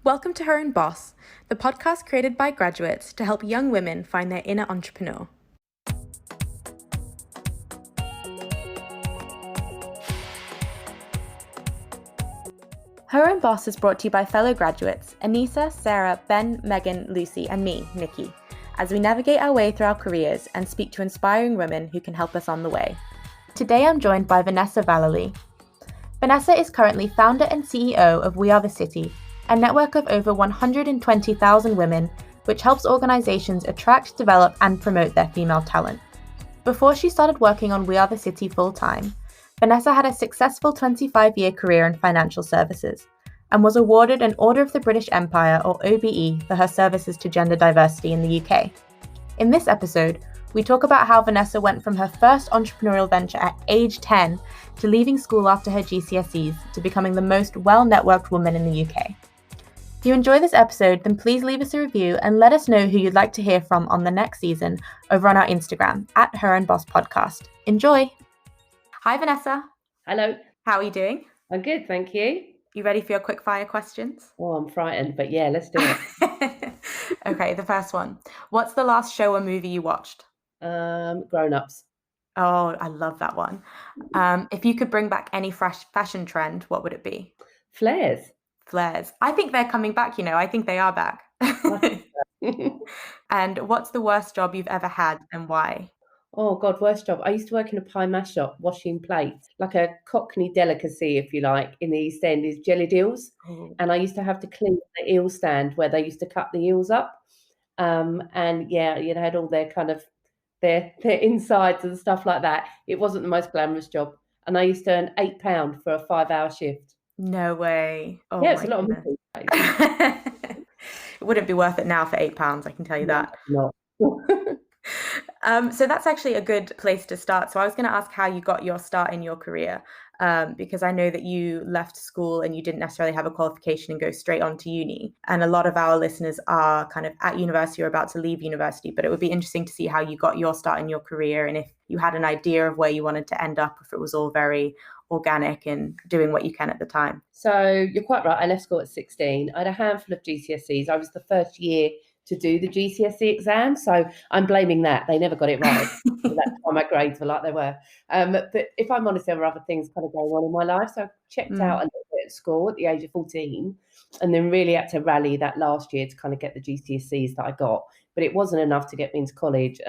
Welcome to Her Own Boss, the podcast created by graduates to help young women find their inner entrepreneur. Her Own Boss is brought to you by fellow graduates, Anissa, Sarah, Ben, Megan, Lucy, and me, Nikki, as we navigate our way through our careers and speak to inspiring women who can help us on the way. Today I'm joined by Vanessa Vallely. Vanessa is currently founder and CEO of We Are the City, a network of over 120,000 women, which helps organizations attract, develop, and promote their female talent. Before she started working on We Are the City full-time, Vanessa had a successful 25-year career in financial services and was awarded an Order of the British Empire, or OBE, for her services to gender diversity in the UK. In this episode, we talk about how Vanessa went from her first entrepreneurial venture at age 10 to leaving school after her GCSEs to becoming the most well-networked woman in the UK. If you enjoy this episode, then please leave us a review and let us know who you'd like to hear from on the next season over on our Instagram at Her Own Boss Podcast. Enjoy! Hi, Vanessa. Hello. How are you doing? I'm good, thank you. You ready for your quick fire questions? Oh, I'm frightened, but yeah, let's do it. Okay, the first one. What's the last show or movie you watched? Grown Ups. Oh, I love that one. If you could bring back any fresh fashion trend, what would it be? Flares. Flares. I think they're coming back, I think they are back. And what's the worst job you've ever had and why? Oh God, worst job. I used to work in a pie mash shop washing plates, like a Cockney delicacy, if you like, in the East End is jellied eels. Oh. And I used to have to clean the eel stand where they used to cut the eels up. And yeah, you had all their kind of their insides and stuff like that. It wasn't the most glamorous job. And I used to earn £8 for a 5-hour shift. No way. Oh, yeah, it's a lot of money. It wouldn't be worth it now for £8, I can tell you that. No. So that's actually a good place to start. So I was going to ask how you got your start in your career, because I know that you left school and you didn't necessarily have a qualification and go straight on to uni. And a lot of our listeners are kind of at university or about to leave university, but it would be interesting to see how you got your start in your career and if you had an idea of where you wanted to end up, if it was all very organic and doing what you can at the time. So you're quite right. I left school at 16. I had a handful of GCSEs. I was the first year to do the GCSE exam. So I'm blaming that. They never got it right. That's why my grades were like they were. But if I'm honest, there were other things kind of going on in my life. So I checked out a little bit at school at the age of 14 and then really had to rally that last year to kind of get the GCSEs that I got. But it wasn't enough to get me into college.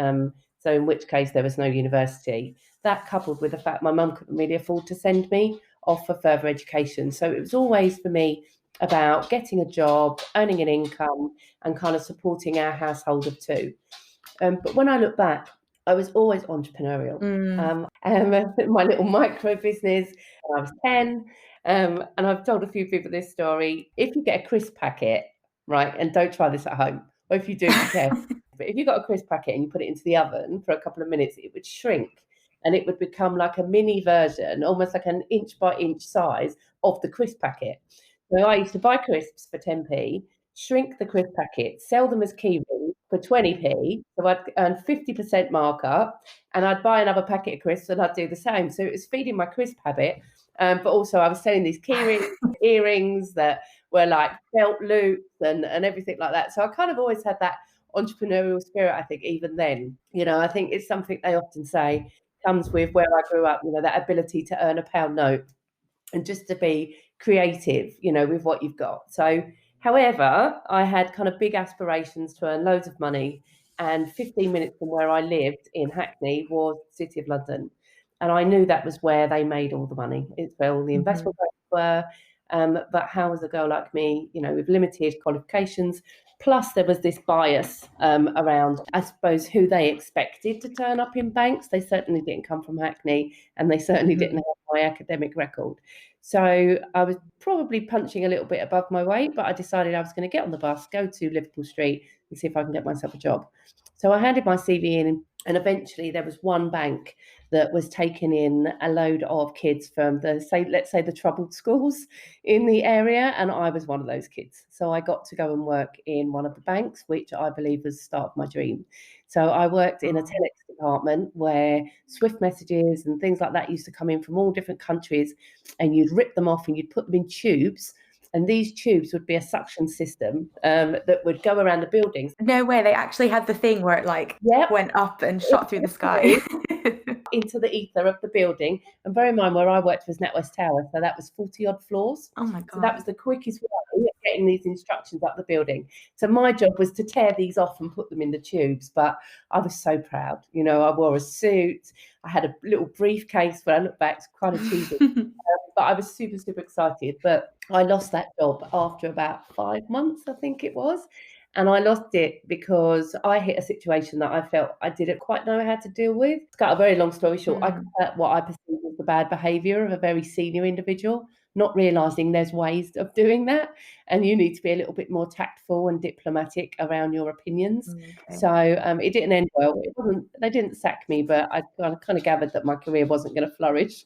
So in which case there was no university. That coupled with the fact my mum couldn't really afford to send me off for further education. So it was always for me about getting a job, earning an income, and kind of supporting our household of two. But when I look back, I was always entrepreneurial. My little micro business when I was 10, and I've told a few people this story. If you get a crisp packet, right, and don't try this at home, or if you do, be careful. But if you got a crisp packet and you put it into the oven for a couple of minutes, it would shrink and it would become like a mini version, almost like an inch by inch size of the crisp packet. So I used to buy crisps for 10p, shrink the crisp packet, sell them as key rings for 20p. So I'd earn 50% markup and I'd buy another packet of crisps and I'd do the same. So it was feeding my crisp habit. But also I was selling these key rings, earrings that were like felt loops and everything like that. So I kind of always had that entrepreneurial spirit, I think, even then. I think it's something they often say comes with where I grew up, that ability to earn a pound note and just to be creative, with what you've got. So, however, I had kind of big aspirations to earn loads of money, and 15 minutes from where I lived in Hackney was the City of London. And I knew that was where they made all the money. It's where all the investment banks were. But how was a girl like me, with limited qualifications? Plus, there was this bias around, I suppose, who they expected to turn up in banks. They certainly didn't come from Hackney, and they certainly didn't have my academic record. So I was probably punching a little bit above my weight, but I decided I was going to get on the bus, go to Liverpool Street, and see if I can get myself a job. So I handed my CV in, and eventually there was one bank that was taking in a load of kids from let's say the troubled schools in the area, and I was one of those kids. So I got to go and work in one of the banks, which I believe was the start of my dream. So I worked in a telex department where Swift messages and things like that used to come in from all different countries, and you'd rip them off and you'd put them in tubes And these tubes would be a suction system that would go around the buildings. No way, they actually had the thing where it went up and shot through the sky. Into the ether of the building. And bear in mind, where I worked was NatWest Tower, so that was 40 odd floors. Oh my God. So that was the quickest way of getting these instructions up the building. So my job was to tear these off and put them in the tubes, but I was so proud. I wore a suit, I had a little briefcase. When I look back, it's quite a cheesy. But I was super, super excited. But I lost that job after about 5 months, I think it was. And I lost it because I hit a situation that I felt I didn't quite know how to deal with. To cut a very long story short, I cut what I perceived as the bad behaviour of a very senior individual, not realising there's ways of doing that. And you need to be a little bit more tactful and diplomatic around your opinions. Okay. So it didn't end well. They didn't sack me, but I kind of gathered that my career wasn't going to flourish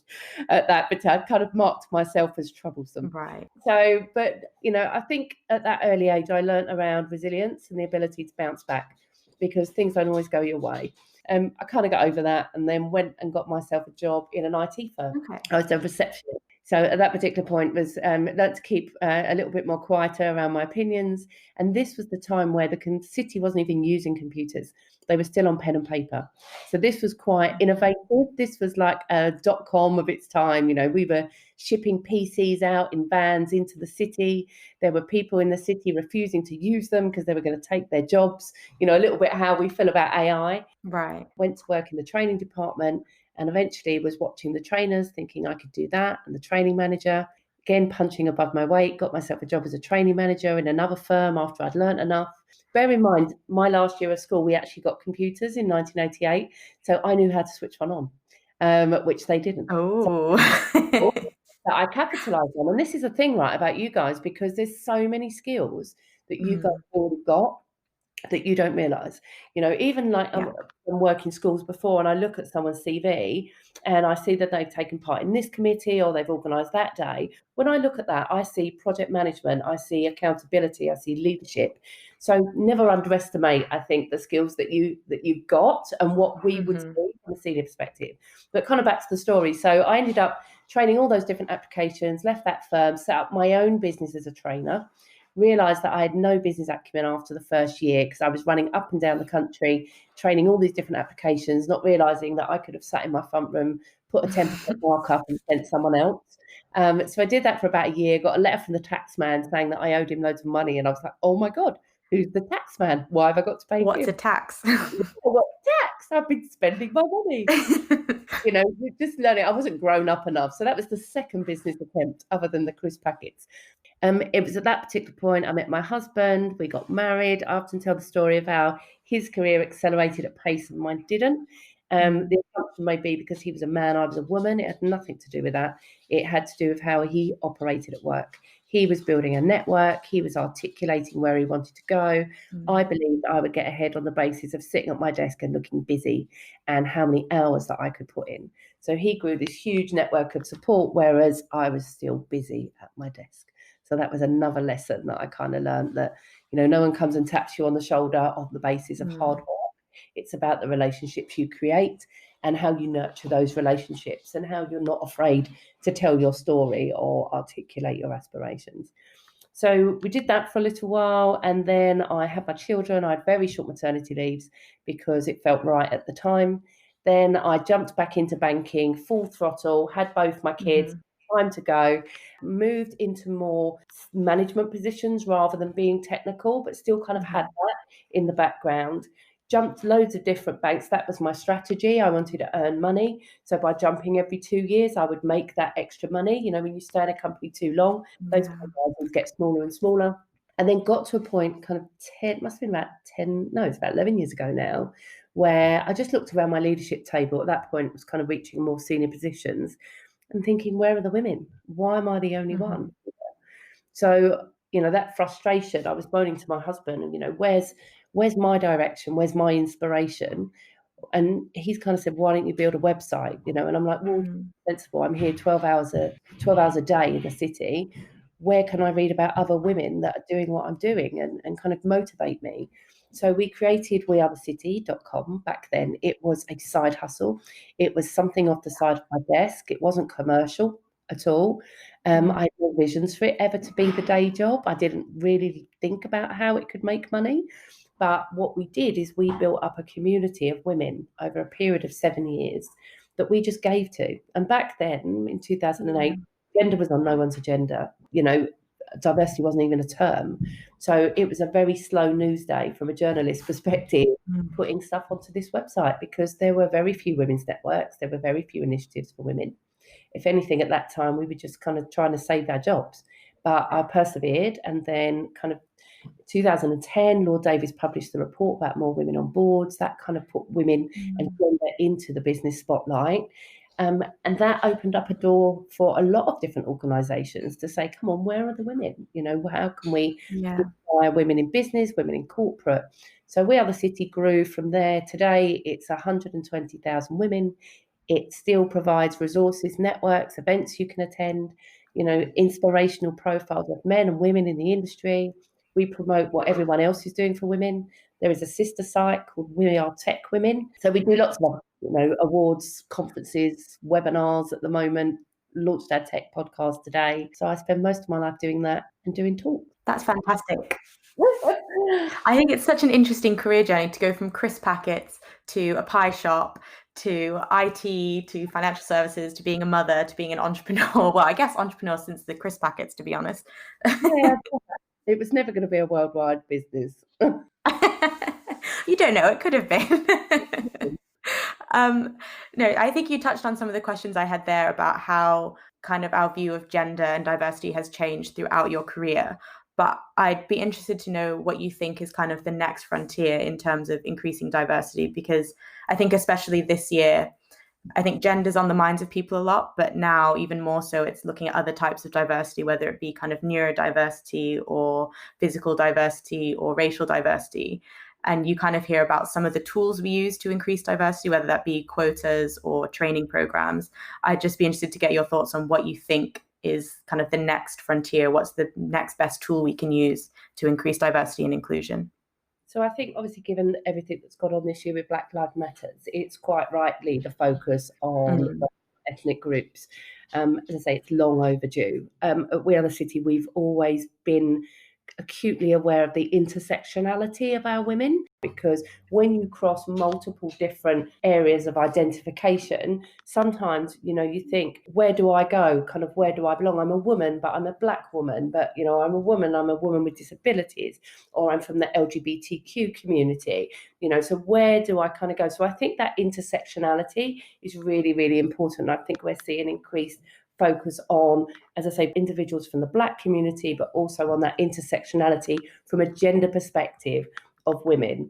at that. But I kind of marked myself as troublesome. Right. So, but I think at that early age, I learned around resilience and the ability to bounce back, because things don't always go your way. I kind of got over that, and then went and got myself a job in an IT firm. Okay. I was a receptionist. So at that particular point was learned to keep a little bit more quieter around my opinions. And this was the time where the city wasn't even using computers. They were still on pen and paper. So this was quite innovative. This was like a .com of its time. We were shipping PCs out in vans into the city. There were people in the city refusing to use them because they were going to take their jobs. A little bit how we feel about AI. Right. Went to work in the training department, and eventually was watching the trainers, thinking I could do that, and the training manager, again punching above my weight, got myself a job as a training manager in another firm after I'd learnt enough. Bear in mind, my last year of school, we actually got computers in 1988, so I knew how to switch one on, which they didn't. Oh. That I capitalised on. And this is the thing, right, about you guys, because there's so many skills that you guys already got that you don't realise. Even like I'm working schools before, and I look at someone's CV and I see that they've taken part in this committee or they've organised that day. When I look at that, I see project management, I see accountability, I see leadership. So never underestimate, I think, the skills that you've got and what we would see from a senior perspective. But kind of back to the story. So I ended up training all those different applications, left that firm, set up my own business as a trainer. Realised that I had no business acumen after the first year, because I was running up and down the country, training all these different applications, not realising that I could have sat in my front room, put a 10% markup and sent someone else. So I did that for about a year, got a letter from the tax man saying that I owed him loads of money. And I was like, oh my God, who's the tax man? Why have I got to pay What's him? a tax? What tax? I've been spending my money. Just learning. I wasn't grown up enough. So that was the second business attempt other than the crisp packets. It was at that particular point I met my husband. We got married. I often tell the story of how his career accelerated at pace and mine didn't. The assumption may be because he was a man, I was a woman. It had nothing to do with that. It had to do with how he operated at work. He was building a network. He was articulating where he wanted to go. I believed I would get ahead on the basis of sitting at my desk and looking busy and how many hours that I could put in. So he grew this huge network of support, whereas I was still busy at my desk. So that was another lesson that I kind of learned, that, no one comes and taps you on the shoulder on the basis of hard work. It's about the relationships you create and how you nurture those relationships and how you're not afraid to tell your story or articulate your aspirations. So we did that for a little while, and then I had my children. I had very short maternity leaves because it felt right at the time. Then I jumped back into banking, full throttle, had both my kids, time to go, moved into more management positions rather than being technical, but still kind of had that in the background. Jumped loads of different banks. That was my strategy. I wanted to earn money. So by jumping every 2 years, I would make that extra money. When you stay in a company too long, those horizons get smaller and smaller. And then got to a point kind of must have been about 10, no, it's about 11 years ago now, where I just looked around my leadership table. At that point, was kind of reaching more senior positions and thinking, where are the women? Why am I the only one? So, that frustration, I was moaning to my husband, and, where's my direction? Where's my inspiration? And he's kind of said, why don't you build a website? And I'm like, well, sensible. I'm here 12 hours a day in the city. Where can I read about other women that are doing what I'm doing and kind of motivate me? So we created wearethecity.com. Back then, it was a side hustle. It was something off the side of my desk. It wasn't commercial at all. I had no visions for it ever to be the day job. I didn't really think about how it could make money. But what we did is we built up a community of women over a period of 7 years that we just gave to. And back then, in 2008, gender was on no one's agenda. Diversity wasn't even a term. So it was a very slow news day from a journalist perspective, putting stuff onto this website, because there were very few women's networks. There were very few initiatives for women. If anything, at that time, we were just kind of trying to save our jobs. But I persevered, and then kind of 2010, Lord Davies published the report about more women on boards. That kind of put women and gender into the business spotlight. And that opened up a door for a lot of different organisations to say, come on, where are the women? How can we inspire women in business, women in corporate? So We Are the City grew from there. Today, it's 120,000 women. It still provides resources, networks, events you can attend, inspirational profiles of men and women in the industry. We promote what everyone else is doing for women. There is a sister site called We Are Tech Women. So we do lots of, awards, conferences, webinars at the moment. Launched our tech podcast today. So I spend most of my life doing that and doing talks. That's fantastic. I think it's such an interesting career journey to go from crisp packets to a pie shop to IT to financial services to being a mother to being an entrepreneur. Well, I guess entrepreneur since the crisp packets, to be honest. Yeah, it was never going to be a worldwide business. You don't know, it could have been. No, I think you touched on some of the questions I had there about how kind of our view of gender and diversity has changed throughout your career. But I'd be interested to know what you think is kind of the next frontier in terms of increasing diversity, because I think especially this year, I think gender's on the minds of people a lot, but now even more so, it's looking at other types of diversity, whether it be kind of neurodiversity or physical diversity or racial diversity. And you kind of hear about some of the tools we use to increase diversity, whether that be quotas or training programs. I'd just be interested to get your thoughts on what you think is kind of the next frontier. What's the next best tool we can use to increase diversity and inclusion? So I think, obviously, given everything that's gone on this year with Black Lives Matter, it's quite rightly the focus on ethnic groups. As I say, it's long overdue. At We Are the City, we've always been acutely aware of the intersectionality of our women, because when you cross multiple different areas of identification, sometimes you think, where do I go, kind of where do I belong? I'm a woman, but I'm a Black woman, but I'm a woman with disabilities, or I'm from the LGBTQ community, so where do I kind of go? So I think that intersectionality is really, really important. I think we're seeing increased focus on, as I say, individuals from the Black community, but also on that intersectionality from a gender perspective of women.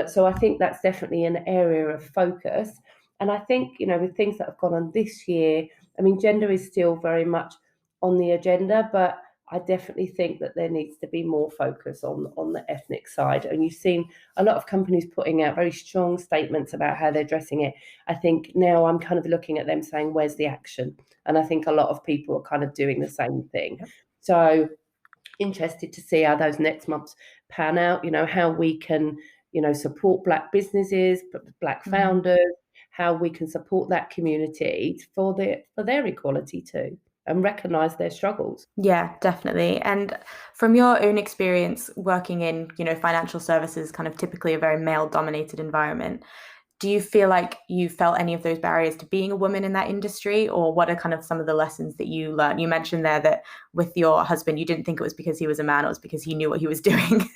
So I think that's definitely an area of focus. And I think, with things that have gone on this year, I mean, gender is still very much on the agenda, but I definitely think that there needs to be more focus on the ethnic side. And you've seen a lot of companies putting out very strong statements about how they're addressing it. I think now I'm kind of looking at them saying, where's the action? And I think a lot of people are kind of doing the same thing. So interested to see how those next months pan out, how we can, support Black businesses, Black founders, how we can support that community for their equality too, and recognise their struggles. Yeah, definitely. And from your own experience working in, financial services, kind of typically a very male-dominated environment, do you feel like you felt any of those barriers to being a woman in that industry, or what are kind of some of the lessons that you learned? You mentioned there that with your husband, you didn't think it was because he was a man, it was because he knew what he was doing.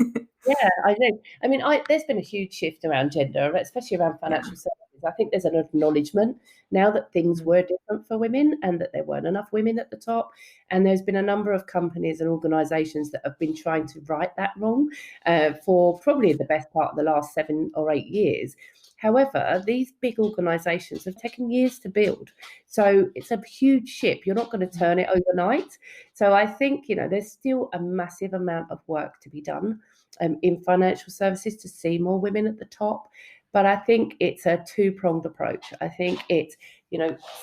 Yeah, I do. I mean, there's been a huge shift around gender, especially around financial services. I think there's an acknowledgement now that things were different for women and that there weren't enough women at the top. And there's been a number of companies and organisations that have been trying to right that wrong for probably the best part of the last 7 or 8 years. However, these big organisations have taken years to build. So it's a huge ship. You're not going to turn it overnight. So I think, there's still a massive amount of work to be done in financial services to see more women at the top. But I think it's a two-pronged approach. I think it's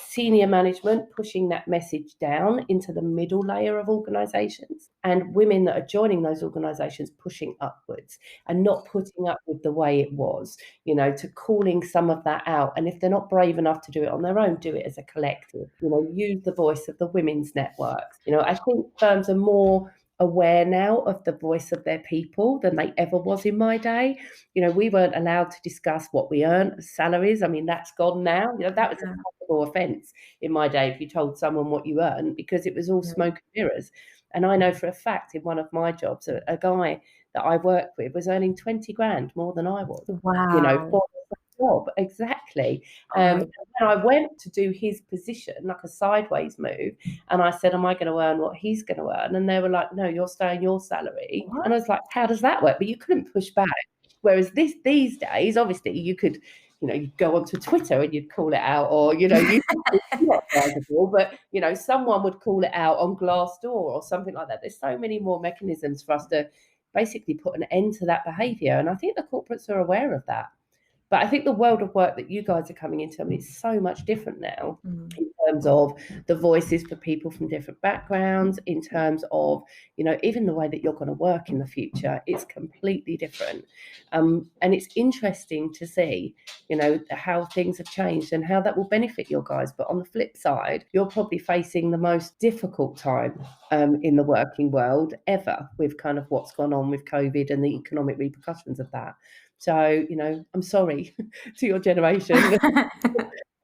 senior management pushing that message down into the middle layer of organisations, and women that are joining those organisations pushing upwards and not putting up with the way it was, to calling some of that out. And if they're not brave enough to do it on their own, do it as a collective, use the voice of the women's networks. I think firms are more aware now of the voice of their people than they ever was in my day. We weren't allowed to discuss what we earned as salaries. I mean, that's gone now. That was a possible offence in my day if you told someone what you earned, because it was all smoke and mirrors. And I know for a fact in one of my jobs, a guy that I worked with was earning 20 grand more than I was. Wow. For the job. Exactly. Right. When I went to do his position, like a sideways move, and I said, am I going to earn what he's going to earn? And they were like, no, you're staying your salary. What? And I was like, how does that work? But you couldn't push back. Whereas these days, obviously, you could, you'd go onto Twitter and you'd call it out, or, you not advisable, but, someone would call it out on Glassdoor or something like that. There's so many more mechanisms for us to basically put an end to that behaviour. And I think the corporates are aware of that. But I think the world of work that you guys are coming into, I mean, it's so much different now in terms of the voices for people from different backgrounds, in terms of, even the way that you're going to work in the future. It's completely different. And it's interesting to see, how things have changed and how that will benefit your guys. But on the flip side, you're probably facing the most difficult time in the working world ever, with kind of what's gone on with COVID and the economic repercussions of that. So, I'm sorry to your generation.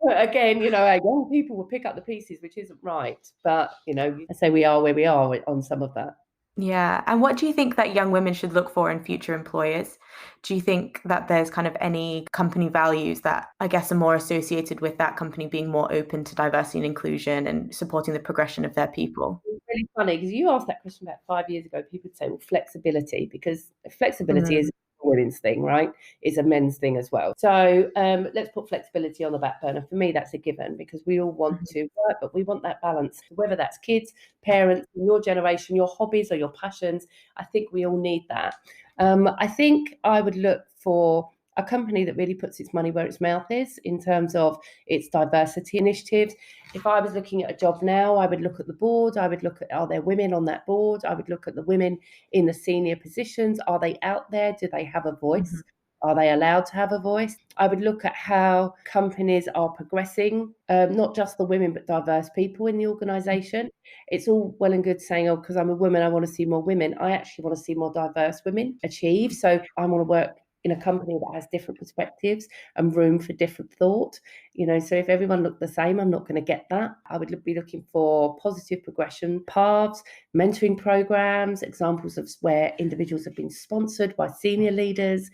Again, our young people will pick up the pieces, which isn't right. But, I say we are where we are on some of that. Yeah. And what do you think that young women should look for in future employers? Do you think that there's kind of any company values that I guess are more associated with that company being more open to diversity and inclusion and supporting the progression of their people? It's really funny because you asked that question about 5 years ago. People would say, well, flexibility, because flexibility is a women's thing, right? It's a men's thing as well. So let's put flexibility on the back burner. For me, that's a given, because we all want to work, but we want that balance, whether that's kids, parents, your generation, your hobbies or your passions. I think we all need that. I think I would look for a company that really puts its money where its mouth is in terms of its diversity initiatives. If I was looking at a job now, I would look at the board. I would look at, are there women on that board? I would look at the women in the senior positions. Are they out there? Do they have a voice? Are they allowed to have a voice? I would look at how companies are progressing, not just the women, but diverse people in the organisation. It's all well and good saying, oh, because I'm a woman, I want to see more women. I actually want to see more diverse women achieve. So I want to work in a company that has different perspectives and room for different thought. So if everyone looked the same, I'm not going to get that. I would be looking for positive progression paths, mentoring programs, examples of where individuals have been sponsored by senior leaders.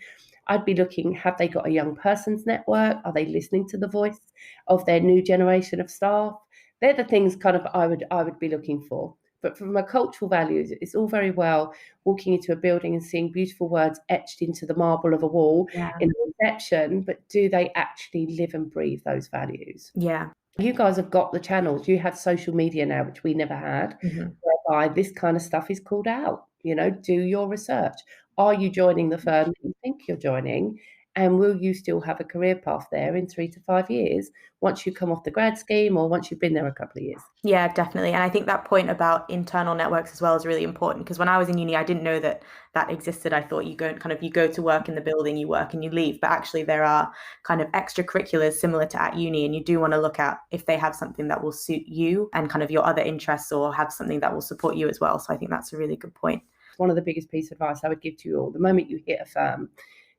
I'd be looking, have they got a young person's network? Are they listening to the voice of their new generation of staff? They're the things kind of I would be looking for. But from a cultural values, it's all very well walking into a building and seeing beautiful words etched into the marble of a wall in the reception, but do they actually live and breathe those values? Yeah. You guys have got the channels. You have social media now, which we never had, whereby this kind of stuff is called out. Do your research. Are you joining the firm that you think you're joining? And will you still have a career path there in 3 to 5 years once you come off the grad scheme or once you've been there a couple of years? Yeah, definitely. And I think that point about internal networks as well is really important, because when I was in uni, I didn't know that existed. I thought you go to work in the building, you work and you leave. But actually there are kind of extracurriculars similar to at uni, and you do want to look at if they have something that will suit you and kind of your other interests, or have something that will support you as well. So I think that's a really good point. One of the biggest pieces of advice I would give to you all, the moment you hit a firm,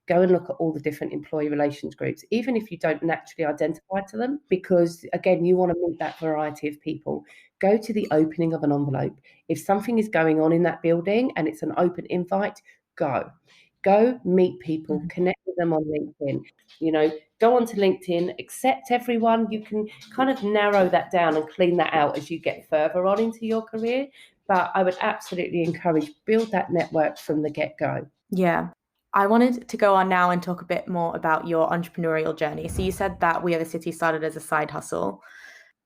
go and look at all the different employee relations groups, even if you don't naturally identify to them, because again, you want to meet that variety of people. Go to the opening of an envelope. If something is going on in that building and it's an open invite, go meet people, connect with them on LinkedIn, go onto LinkedIn, accept everyone. You can kind of narrow that down and clean that out as you get further on into your career. But I would absolutely encourage, build that network from the get-go. Yeah. I wanted to go on now and talk a bit more about your entrepreneurial journey. So you said that We Are the City started as a side hustle.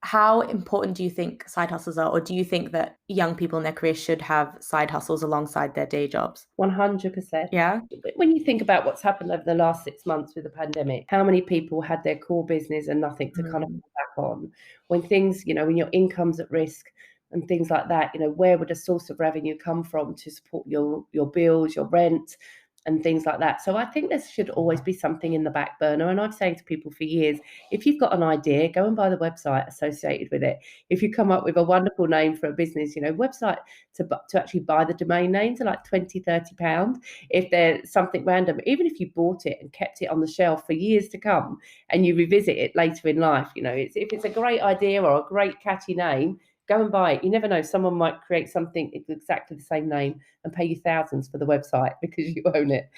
How important do you think side hustles are, or do you think that young people in their career should have side hustles alongside their day jobs? 100%. Yeah. When you think about what's happened over the last 6 months with the pandemic, how many people had their core business and nothing to kind of fall back on? When things, when your income's at risk and things like that, where would a source of revenue come from to support your bills, your rent, and things like that? So I think there should always be something in the back burner. And I've saying to people for years, if you've got an idea, go and buy the website associated with it. If you come up with a wonderful name for a business, website to actually buy the domain names are like £20-30. If there's something random, even if you bought it and kept it on the shelf for years to come and you revisit it later in life, if it's a great idea or a great catchy name, go and buy it. You never know, someone might create something exactly the same name and pay you thousands for the website because you own it.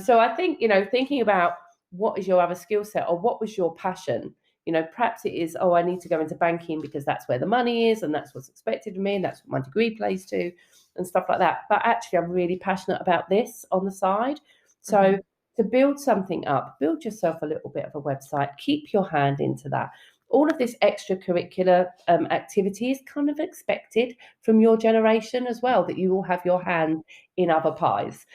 So I think, thinking about what is your other skill set or what was your passion. Perhaps it is, I need to go into banking because that's where the money is and that's what's expected of me and that's what my degree plays to and stuff like that. But actually, I'm really passionate about this on the side. So to build something up, build yourself a little bit of a website, keep your hand into that. All of this extracurricular activity is kind of expected from your generation as well, that you will have your hand in other pies.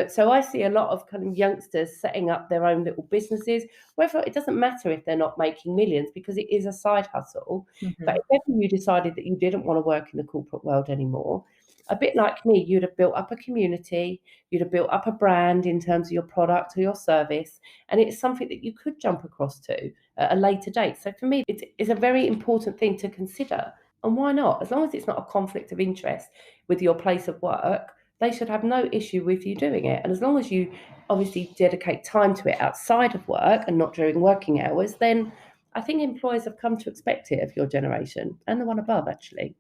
So I see a lot of kind of youngsters setting up their own little businesses, whether it doesn't matter if they're not making millions because it is a side hustle. But if ever you decided that you didn't want to work in the corporate world anymore, a bit like me, you'd have built up a community, you'd have built up a brand in terms of your product or your service, and it's something that you could jump across to at a later date. So for me, it's a very important thing to consider. And why not? As long as it's not a conflict of interest with your place of work, they should have no issue with you doing it. And as long as you obviously dedicate time to it outside of work and not during working hours, then I think employers have come to expect it of your generation and the one above, actually.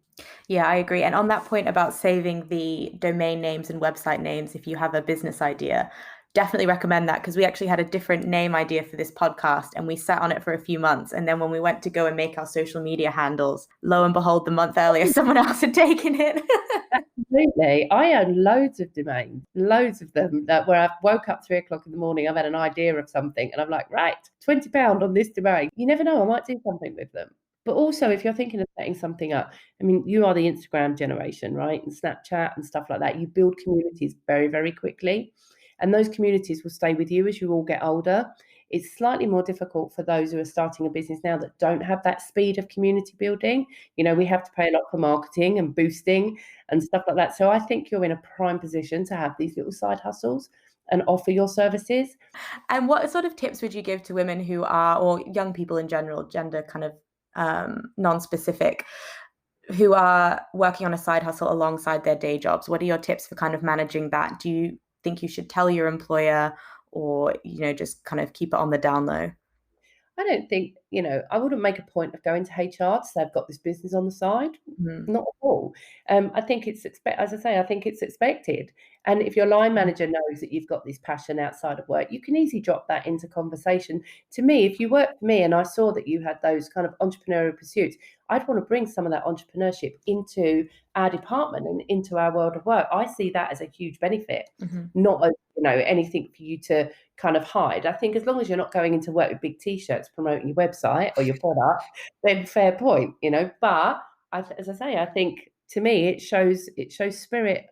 Yeah, I agree. And on that point about saving the domain names and website names, if you have a business idea, definitely recommend that, because we actually had a different name idea for this podcast and we sat on it for a few months. And then when we went to go and make our social media handles, lo and behold, the month earlier, someone else had taken it. Absolutely. I own loads of domains, loads of them, that where I've woke up 3 o'clock in the morning, I've had an idea of something and I'm like, right, £20 on this domain. You never know, I might do something with them. But also, if you're thinking of setting something up, I mean, you are the Instagram generation, right? And Snapchat and stuff like that. You build communities very, very quickly. And those communities will stay with you as you all get older. It's slightly more difficult for those who are starting a business now that don't have that speed of community building. We have to pay a lot for marketing and boosting and stuff like that. So I think you're in a prime position to have these little side hustles and offer your services. And what sort of tips would you give to women who are, or young people in general, gender kind of non-specific, who are working on a side hustle alongside their day jobs? What are your tips for kind of managing that? Do you think you should tell your employer, or, just kind of keep it on the down low? I don't think, I wouldn't make a point of going to HR to say I've got this business on the side. Not at all. I think as I say, I think it's expected. And if your line manager knows that you've got this passion outside of work, you can easily drop that into conversation. To me, if you worked for me and I saw that you had those kind of entrepreneurial pursuits, I'd want to bring some of that entrepreneurship into our department and into our world of work. I see that as a huge benefit, not as, anything for you to kind of hide. I think as long as you're not going into work with big T-shirts promoting your website or your product, then fair point, But as I say, I think to me it shows spirit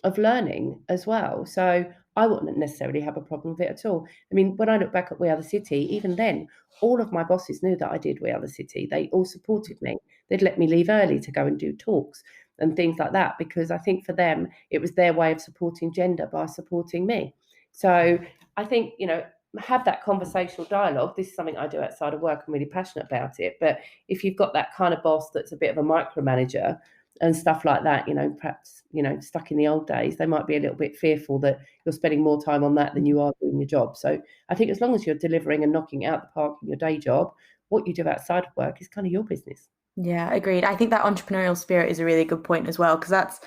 of learning as well. So I wouldn't necessarily have a problem with it at all. I mean, when I look back at We Are the City, even then, all of my bosses knew that I did We Are the City. They all supported me. They'd let me leave early to go and do talks and things like that, because I think for them, it was their way of supporting gender by supporting me. So I think, have that conversational dialogue. This is something I do outside of work. I'm really passionate about it. But if you've got that kind of boss that's a bit of a micromanager and stuff like that, perhaps, stuck in the old days, they might be a little bit fearful that you're spending more time on that than you are doing your job. So I think as long as you're delivering and knocking out the park in your day job, what you do outside of work is kind of your business. Yeah, agreed. I think that entrepreneurial spirit is a really good point as well, because that's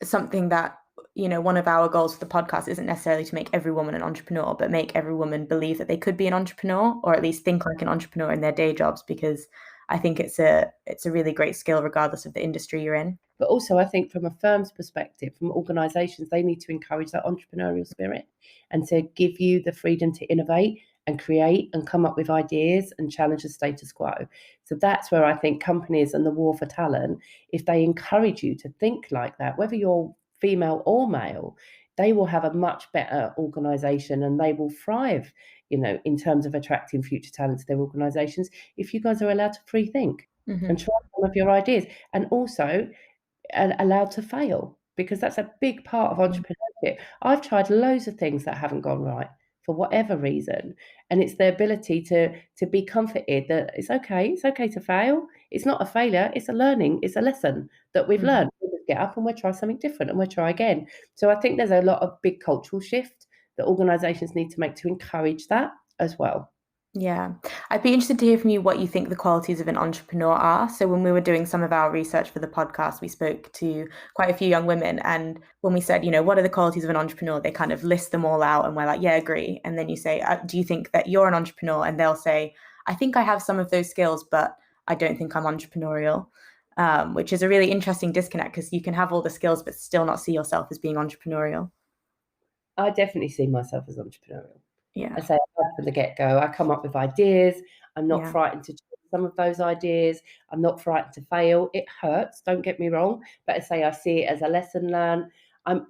something that, one of our goals for the podcast isn't necessarily to make every woman an entrepreneur, but make every woman believe that they could be an entrepreneur, or at least think like an entrepreneur in their day jobs, because I think it's a really great skill regardless of the industry you're in. But also I think from a firm's perspective, from organisations, they need to encourage that entrepreneurial spirit and to give you the freedom to innovate and create and come up with ideas and challenge the status quo. So that's where I think companies and the war for talent, if they encourage you to think like that, whether you're female or male, they will have a much better organization and they will thrive, in terms of attracting future talent to their organizations if you guys are allowed to free think and try some of your ideas, and also allowed to fail, because that's a big part of entrepreneurship. I've tried loads of things that haven't gone right for whatever reason, and it's the ability to be comforted that it's okay to fail. It's not a failure, it's a learning, it's a lesson that we've learned. We'll just get up and we'll try something different and we'll try again. So I think there's a lot of big cultural shift that organizations need to make to encourage that as well. Yeah, I'd be interested to hear from you what you think the qualities of an entrepreneur are. So when we were doing some of our research for the podcast, we spoke to quite a few young women. And when we said, what are the qualities of an entrepreneur? They kind of list them all out and we're like, yeah, agree. And then you say, do you think that you're an entrepreneur? And they'll say, I think I have some of those skills, but I don't think I'm entrepreneurial, which is a really interesting disconnect because you can have all the skills, but still not see yourself as being entrepreneurial. I definitely see myself as entrepreneurial. Yeah. I say from the get-go, I come up with ideas. I'm not frightened to try some of those ideas. I'm not frightened to fail. It hurts, don't get me wrong, but I say I see it as a lesson learned.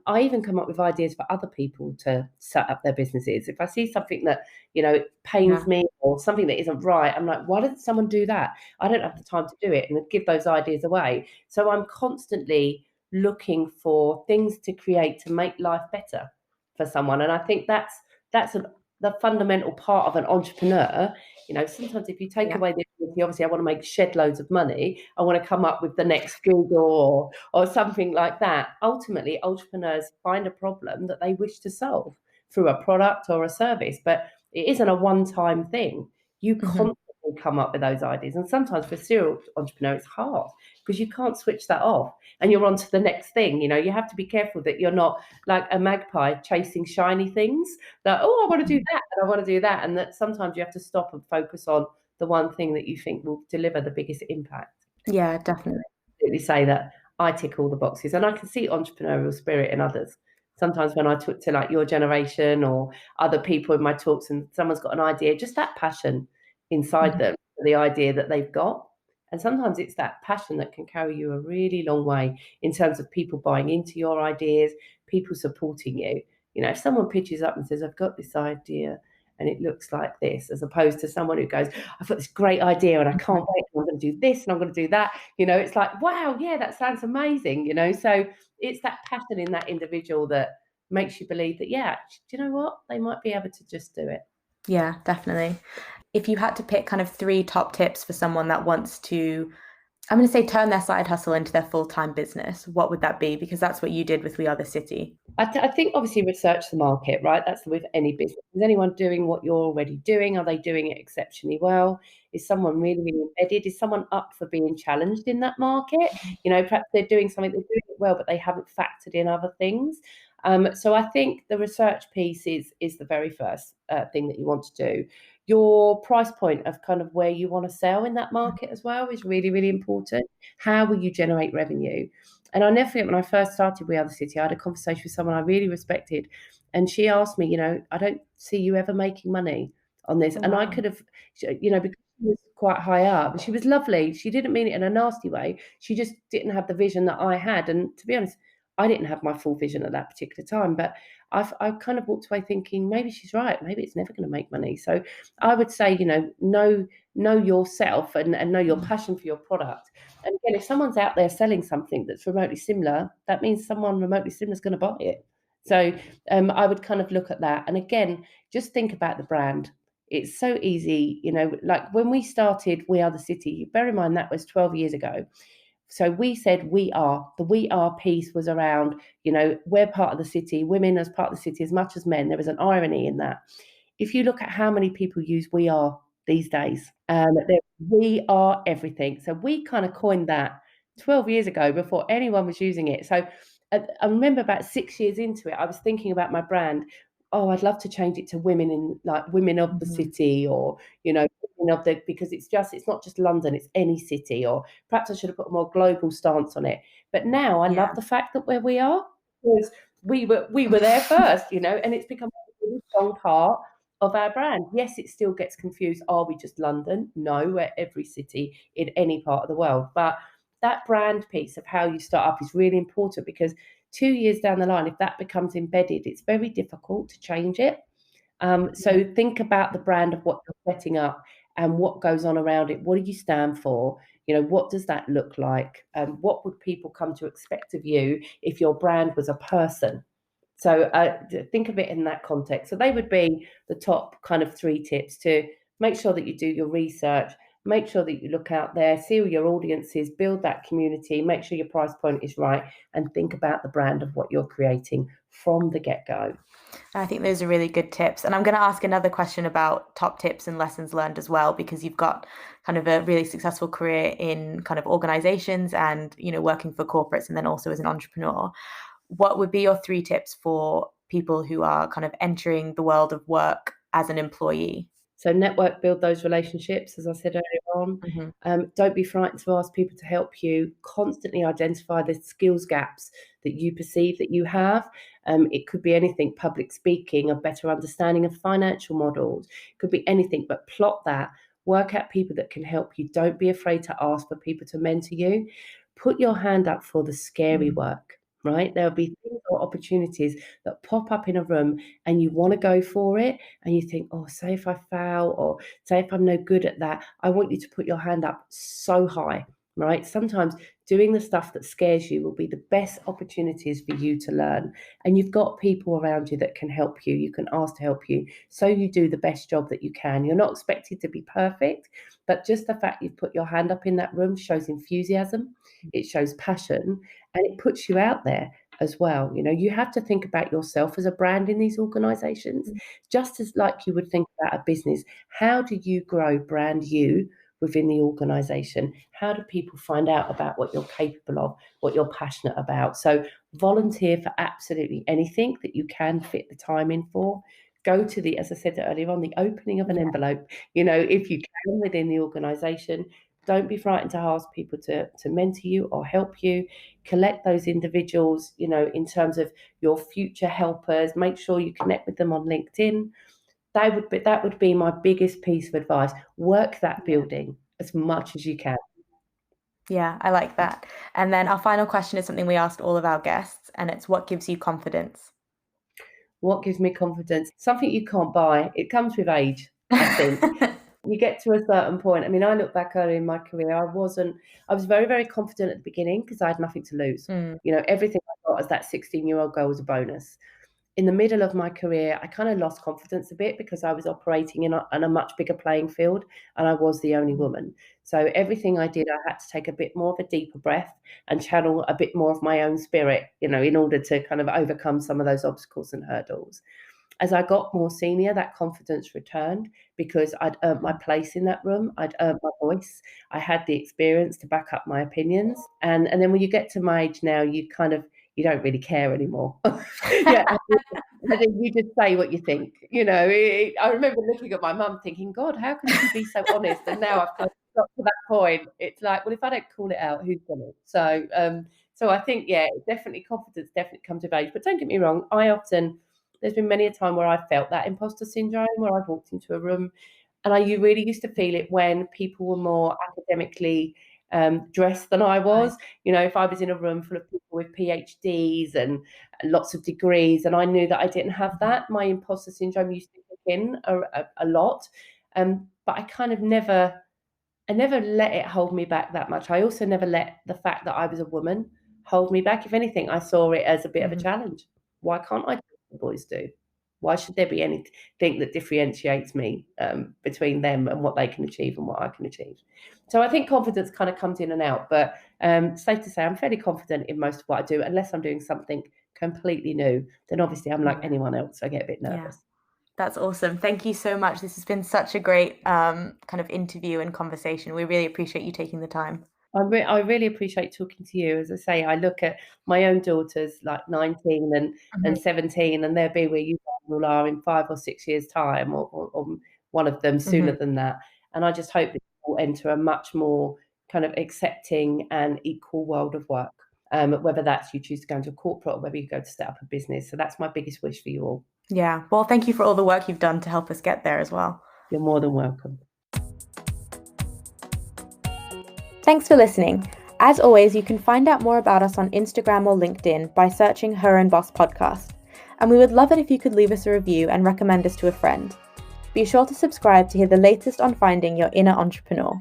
I even come up with ideas for other people to set up their businesses. If I see something that, pains me or something that isn't right, I'm like, why didn't someone do that? I don't have the time to do it, and give those ideas away. So I'm constantly looking for things to create to make life better for someone. And I think that's the fundamental part of an entrepreneur. Sometimes if you take away the ability, obviously I want to shed loads of money, I want to come up with the next Google or something like that. Ultimately, entrepreneurs find a problem that they wish to solve through a product or a service, but it isn't a one-time thing. You constantly come up with those ideas, and sometimes for serial entrepreneur it's hard because you can't switch that off and you're on to the next thing. You have to be careful that you're not like a magpie chasing shiny things, that, oh, I want to do that and I want to do that, and that sometimes you have to stop and focus on the one thing that you think will deliver the biggest impact. Yeah, definitely. I say that I tick all the boxes, and I can see entrepreneurial spirit in others. Sometimes when I talk to like your generation or other people in my talks and someone's got an idea, just that passion inside them for the idea that they've got. And sometimes it's that passion that can carry you a really long way in terms of people buying into your ideas, people supporting you. If someone pitches up and says, I've got this idea and it looks like this, as opposed to someone who goes, I've got this great idea and I can't wait, I'm going to do this and I'm going to do that. It's like, wow, yeah, that sounds amazing. So it's that passion in that individual that makes you believe that, yeah, do you know what? They might be able to just do it. Yeah, definitely. If you had to pick kind of 3 top tips for someone that wants to, I'm going to say, turn their side hustle into their full-time business, what would that be? Because that's what you did with We Are the City. I think obviously research the market, right? That's with any business. Is anyone doing what you're already doing? Are they doing it exceptionally well? Is someone really, really embedded? Is someone up for being challenged in that market? Perhaps they're doing something, they're doing it well, but they haven't factored in other things. So I think the research piece is the very first thing that you want to do. Your price point of kind of where you want to sell in that market as well is really, really important. How will you generate revenue? And I'll never forget when I first started We Are the City, I had a conversation with someone I really respected. And she asked me, I don't see you ever making money on this. Wow. And I could have, because she was quite high up, she was lovely. She didn't mean it in a nasty way. She just didn't have the vision that I had. And to be honest, I didn't have my full vision at that particular time. But I kind of walked away thinking, maybe she's right. Maybe it's never going to make money. So I would say, know yourself and know your passion for your product. And again, if someone's out there selling something that's remotely similar, that means someone remotely similar is going to buy it. So I would kind of look at that. And again, just think about the brand. It's so easy, like when we started We Are the City, bear in mind that was 12 years ago. So we said we are. The we are piece was around, we're part of the city, women as part of the city as much as men. There was an irony in that. If you look at how many people use we are these days, we are everything. So we kind of coined that 12 years ago before anyone was using it. So I remember about 6 years into it, I was thinking about my brand. Oh, I'd love to change it to women in like women of the city, or, because it's not just London, it's any city, or perhaps I should have put a more global stance on it. But now I love the fact that where we are, because we were there first, and it's become a really strong part of our brand. Yes, it still gets confused. Are we just London? No, we're every city in any part of the world. But that brand piece of how you start up is really important, because 2 years down the line, if that becomes embedded, it's very difficult to change it. So think about the brand of what you're setting up and what goes on around it. What do you stand for? What does that look like? What would people come to expect of you if your brand was a person? So think of it in that context. So they would be the top kind of 3 tips: to make sure that you do your research, make sure that you look out there, see who your audience is, build that community, make sure your price point is right, and think about the brand of what you're creating from the get-go. I think those are really good tips. And I'm going to ask another question about top tips and lessons learned as well, because you've got kind of a really successful career in kind of organizations and, working for corporates and then also as an entrepreneur. What would be your 3 tips for people who are kind of entering the world of work as an employee? So network, build those relationships, as I said earlier on. Don't be frightened to ask people to help you. Constantly identify the skills gaps that you perceive that you have. It could be anything: public speaking, a better understanding of financial models. It could be anything, but plot that. Work out people that can help you. Don't be afraid to ask for people to mentor you. Put your hand up for the scary work, right? There'll be things or opportunities that pop up in a room and you want to go for it, and you think, oh, say if I fail, or say if I'm no good at that. I want you to put your hand up so high, right? Sometimes doing the stuff that scares you will be the best opportunities for you to learn. And you've got people around you that can help you. You can ask to help you, so you do the best job that you can. You're not expected to be perfect, but just the fact you've put your hand up in that room shows enthusiasm, it shows passion, and it puts you out there as well. You have to think about yourself as a brand in these organizations, just as like you would think about a business. How do you grow brand you within the organization? How do people find out about what you're capable of, what you're passionate about? So volunteer for absolutely anything that you can fit the time in for. Go to the, as I said earlier on, the opening of an envelope, if you can, within the organization. Don't be frightened to ask people to mentor you or help you. Collect those individuals, in terms of your future helpers. Make sure you connect with them on LinkedIn. That would be my biggest piece of advice. Work that building as much as you can. Yeah, I like that. And then our final question is something we asked all of our guests, and it's what gives you confidence? What gives me confidence? Something you can't buy. It comes with age, I think. You get to a certain point. I mean, I look back early in my career, I was very, very confident at the beginning because I had nothing to lose. Everything I got as that 16-year-old girl was a bonus. In the middle of my career, I kind of lost confidence a bit because I was operating in a much bigger playing field, and I was the only woman. So everything I did, I had to take a bit more of a deeper breath and channel a bit more of my own spirit, in order to kind of overcome some of those obstacles and hurdles. As I got more senior, that confidence returned because I'd earned my place in that room. I'd earned my voice. I had the experience to back up my opinions. And then when you get to my age now, you don't really care anymore. Yeah, I think you just say what you think. I remember looking at my mum thinking, God, how can she be so honest? And now I've kind of got to that point. It's like, well, if I don't call it out, who's gonna? So I think, yeah, definitely confidence definitely comes of age. But don't get me wrong, there's been many a time where I felt that imposter syndrome, where I've walked into a room, and you really used to feel it when people were more academically dressed than I was. If I was in a room full of people with PhDs and lots of degrees, and I knew that I didn't have that, my imposter syndrome used to kick in a lot. But I kind of never let it hold me back that much. I also never let the fact that I was a woman hold me back. If anything, I saw it as a bit of a challenge. Why can't I do what the boys do? Why should there be anything that differentiates me between them and what they can achieve and what I can achieve? So I think confidence kind of comes in and out, but safe to say I'm fairly confident in most of what I do, unless I'm doing something completely new. Then obviously I'm like anyone else. I get a bit nervous. Yeah. That's awesome. Thank you so much. This has been such a great kind of interview and conversation. We really appreciate you taking the time. I really appreciate talking to you. As I say, I look at my own daughters, like 19 and 17, and they'll be where you all are in 5 or 6 years' time, or one of them sooner than that. And I just hope that you will enter a much more kind of accepting and equal world of work, whether that's you choose to go into a corporate or whether you go to set up a business. So that's my biggest wish for you all. Yeah. Well, thank you for all the work you've done to help us get there as well. You're more than welcome. Thanks for listening. As always, you can find out more about us on Instagram or LinkedIn by searching Her and Boss Podcast. And we would love it if you could leave us a review and recommend us to a friend. Be sure to subscribe to hear the latest on finding your inner entrepreneur.